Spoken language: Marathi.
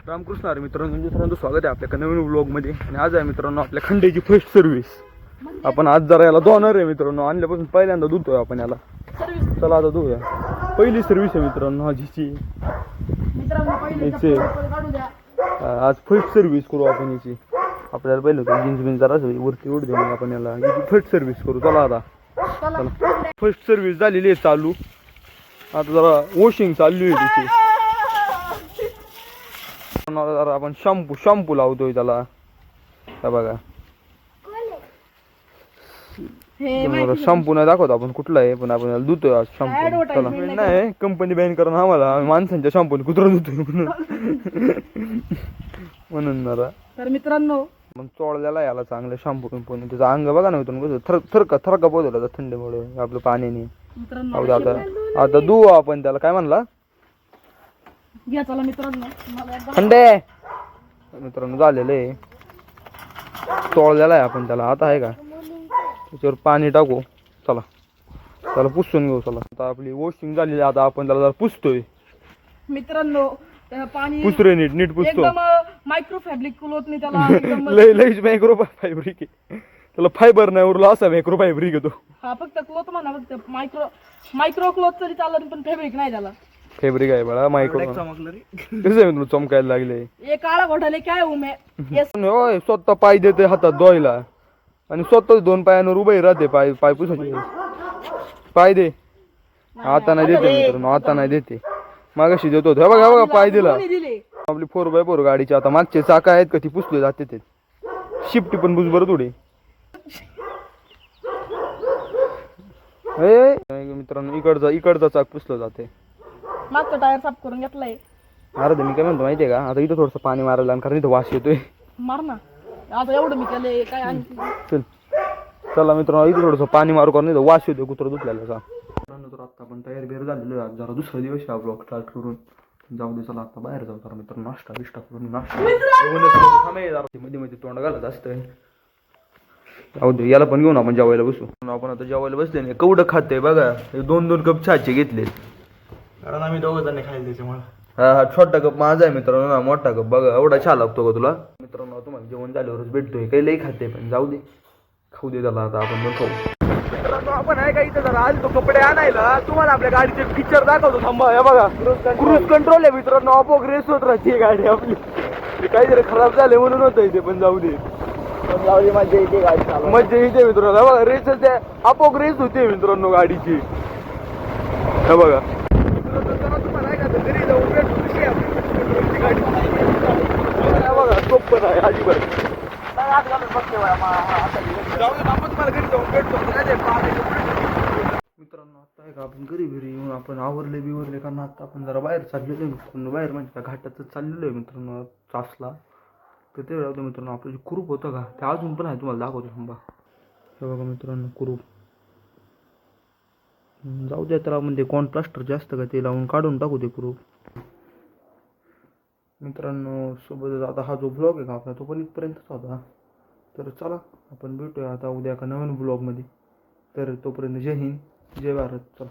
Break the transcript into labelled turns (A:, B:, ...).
A: रामकृष्ण हरी मित्रांनो, दुसऱ्यांदा स्वागत आहे आपल्या नवीन व्लॉगमध्ये. आणि आज आहे मित्रांनो आपल्या खंडेची फर्स्ट सर्व्हिस. आपण आज जरा याला धुणार आहे मित्रांनो, आणल्यापासून पहिल्यांदा धुतोय आपण याला. चला आता धुऊया. पहिली सर्व्हिस आहे मित्रांनो आजीची. आज फर्स्ट सर्व्हिस करू आपण याची. आपल्याला पहिलं जीन्स बिन्स जरा वरती उड दे, मग आपण याला फर्स्ट सर्व्हिस करू. चला आता चला. फर्स्ट सर्व्हिस झालेली आहे चालू. आता जरा वॉशिंग चालू आहे तिची. जरा आपण शॅम्पू लावतोय त्याला. बघा शॅम्पू नाही दाखवतो आपण कुठला आहे, पण आपण धुतोय आज शॅम्पू. चला नाही कंपनी बॅन करून आम्हाला माणसांच्या शॅम्पूने कुत्रा धुतोय म्हणून जरा. तर मित्रांनो मग चोळलेला याला चांगलं शॅम्पू कंपनी. त्याचं अंग बघा ना कसं थरका पोहतो थंडीमुळे आपलं पाण्याने. आता धुवू आपण त्याला. काय म्हणला थंडे मित्रांनो झालेलं आहे. चोळलेला आहे आपण त्याला. आता आहे का त्याच्यावर पाणी टाकू. चला त्याला पुसून घेऊ. चला आता आपली वॉशिंग झालेली. आता आपण त्याला जरा पुसतोय मित्रांनो. पाणी पुसरे नीट पुसतो. मायक्रो फॅब्रिक क्लोथ नाही त्याला. लईच मायक्रो फॅब्रिक आहे त्याला. फायबर नाही उरला असा मायक्रो फॅब्रिक आहे तो. हा फक्त क्लोथ म्हणा, फक्त मायक्रो क्लोथ तरी चालत, पण फॅब्रिक नाही त्याला. फॅब्रिक आहे बळा मायक्रो. कसं आहे चमकायला लागले काळा घोटाले काय होय. स्वतः पाय देते हातात धुवायला आणि स्वतः दोन पायांवर उभे राहते. पाय पुसायचे. पाय दे. आता नाही देते मित्रांनो, आता नाही देते. मागाशी देतो. बघा पाय दिला. आपली 4x4 गाडीची आता मागचे चाका आहेत का ती पुसले जाते ते. शिफ्टी पण बुज बरं थोडी. मित्रांनो इकडचा चाक पुसलं जाते. मागचं टायर साफ करून घेतलाय. अरे मी काय म्हणतो माहितीये का, आता इथं थोडंसं पाणी मारायला, कारण इथं वास येतोय. मार ना आता एवढं मी केलंय काय. चल चला मित्रांनो, इथं थोडंसं पाणी मारू, कारण इथं वास येतोय कुत्रा धुतल्याला. तर आता आपण तयार बिर झालेलो आहे. जरा दुसरा दिवस आहे ब्लॉग स्टार्ट करून. जाऊ दे चला आता बाहेर जाऊ. तर मित्रांनो नाश्ता बिष्टा करून मध्ये तोंड घालत असतंय. जाऊ दे याला पण घेऊन आपण जेवायला बसू. आपण आता जेवायला बसले नाही. कवडं खाते बघा. 2-2 कप चहाचे घेतले, कारण आम्ही दोघं जण खायला त्याच्यामुळे. हा छोटा कप माझा आहे मित्रांनो ना. मोठा कप बघा एवढा चहा लागतो का तुला मित्रांनो. तुम्हाला जेवण झाल्यावरच भेटतोय. काही लई खाते पण जाऊ दे खाऊ दे त्याला. आता आपण पण खाऊ. मित्रांनो आपण आहे का इथं जरा आलो कपडे आणायला. तुम्हाला आपल्या गाडीचे फीचर दाखवतो. थांबा. हे बघा क्रूज कंट्रोल आहे मित्रांनो. आपोआप रेस होत राहते गाडी आपली. काहीतरी खराब झाले म्हणून होतं इथे, पण जाऊ दे. मजा येते गाडी. मजा येते मित्रांनो. बघा रेस आपोआप रेस होते मित्रांनो गाडीची. हे बघा तुम्हाला आहे का घरी जाऊन गाडी बघा सोपं नाही अजिबात. मित्रांनो आता आहे का आपण घरी येऊन आपण आवरले बिवरले, कारण आता आपण जरा बाहेर चाललेलो आहे मित्रांनो. बाहेर म्हणजे घाटातच चाललेलो आहे मित्रांनो चासला. तर ते होतं मित्रांनो आपलं जे कुरूप होतं का ते अजून पण आहे. तुम्हाला दाखवतो थांबा. हे बघा मित्रांनो कुरूप. जाऊ द्या त्याला म्हणजे कॉन्ट्रास्टर जास्त का ते लावून काढून टाकू ते कुरूप. मित्रांनो सोबतच आता हा जो ब्लॉग आहे का आपला तो पण इथपर्यंतच होता. तर चला आपण भेटूया आता उद्या का नवीन ब्लॉगमध्ये. तर तोपर्यंत जय हिंद जय भारत. चला.